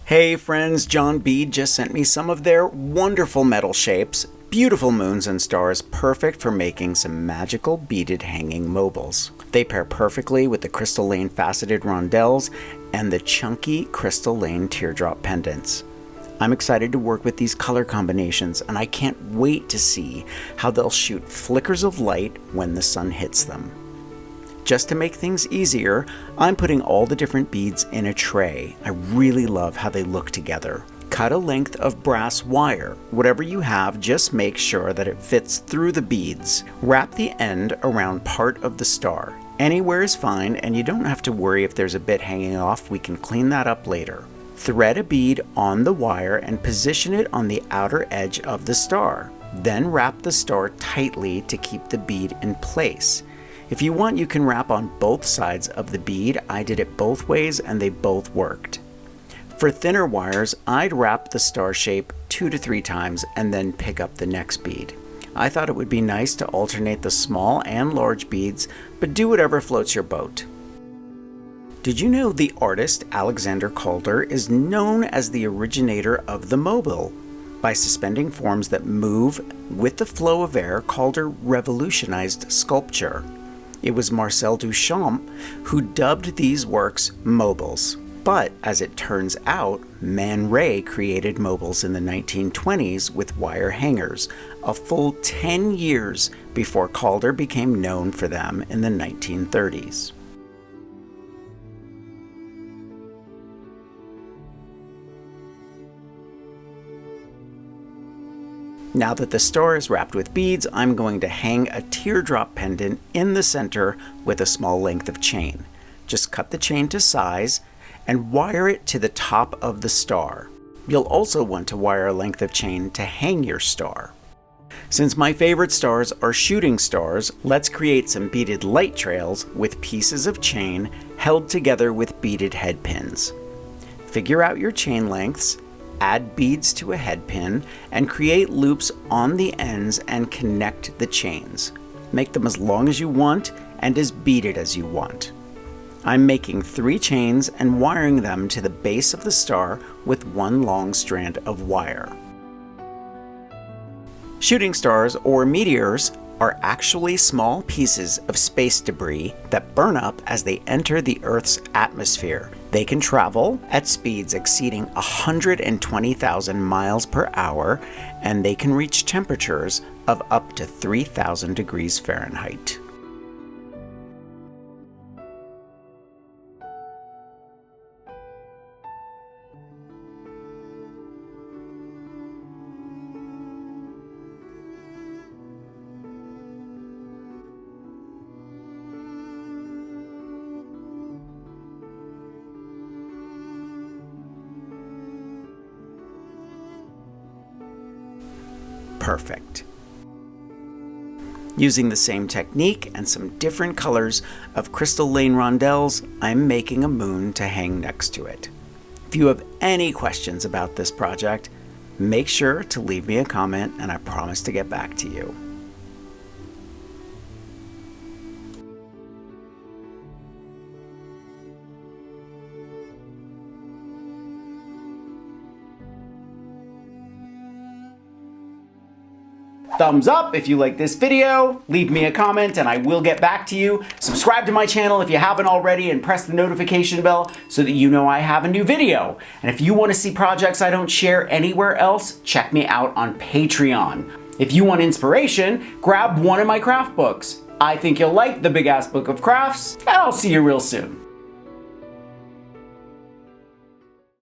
Hey friends, John Bead just sent me some of their wonderful metal shapes, beautiful moons and stars, perfect for making some magical beaded hanging mobiles. They pair perfectly with the Crystal Lane faceted rondelles and the chunky Crystal Lane teardrop pendants. I'm excited to work with these color combinations, and I can't wait to see how they'll shoot flickers of light when the sun hits them. Just to make things easier, I'm putting all the different beads in a tray. I really love how they look together. Cut a length of brass wire. Whatever you have, just make sure that it fits through the beads. Wrap the end around part of the star. Anywhere is fine, and you don't have to worry if there's a bit hanging off. We can clean that up later. Thread a bead on the wire and position it on the outer edge of the star. Then wrap the star tightly to keep the bead in place. If you want, you can wrap on both sides of the bead. I did it both ways and they both worked. For thinner wires, I'd wrap the star shape 2 to 3 times and then pick up the next bead. I thought it would be nice to alternate the small and large beads, but do whatever floats your boat. Did you know the artist Alexander Calder is known as the originator of the mobile? By suspending forms that move with the flow of air, Calder revolutionized sculpture. It was Marcel Duchamp who dubbed these works mobiles. But as it turns out, Man Ray created mobiles in the 1920s with wire hangers, a full 10 years before Calder became known for them in the 1930s. Now that the star is wrapped with beads, I'm going to hang a teardrop pendant in the center with a small length of chain. Just cut the chain to size and wire it to the top of the star. You'll also want to wire a length of chain to hang your star. Since my favorite stars are shooting stars, let's create some beaded light trails with pieces of chain held together with beaded head pins. Figure out your chain lengths, add beads to a head pin, and create loops on the ends and connect the chains. Make them as long as you want and as beaded as you want. I'm making 3 chains and wiring them to the base of the star with 1 long strand of wire. Shooting stars, or meteors, are actually small pieces of space debris that burn up as they enter the Earth's atmosphere. They can travel at speeds exceeding 120,000 miles per hour, and they can reach temperatures of up to 3,000 degrees Fahrenheit. Perfect. Using the same technique and some different colors of Crystal Lane rondelles, I'm making a moon to hang next to it. If you have any questions about this project, make sure to leave me a comment and I promise to get back to you. Thumbs up if you like this video, leave me a comment and I will get back to you. Subscribe to my channel if you haven't already and press the notification bell so that you know I have a new video. And if you want to see projects I don't share anywhere else, check me out on Patreon. If you want inspiration, grab one of my craft books. I think you'll like the Big Ass Book of Crafts, and I'll see you real soon.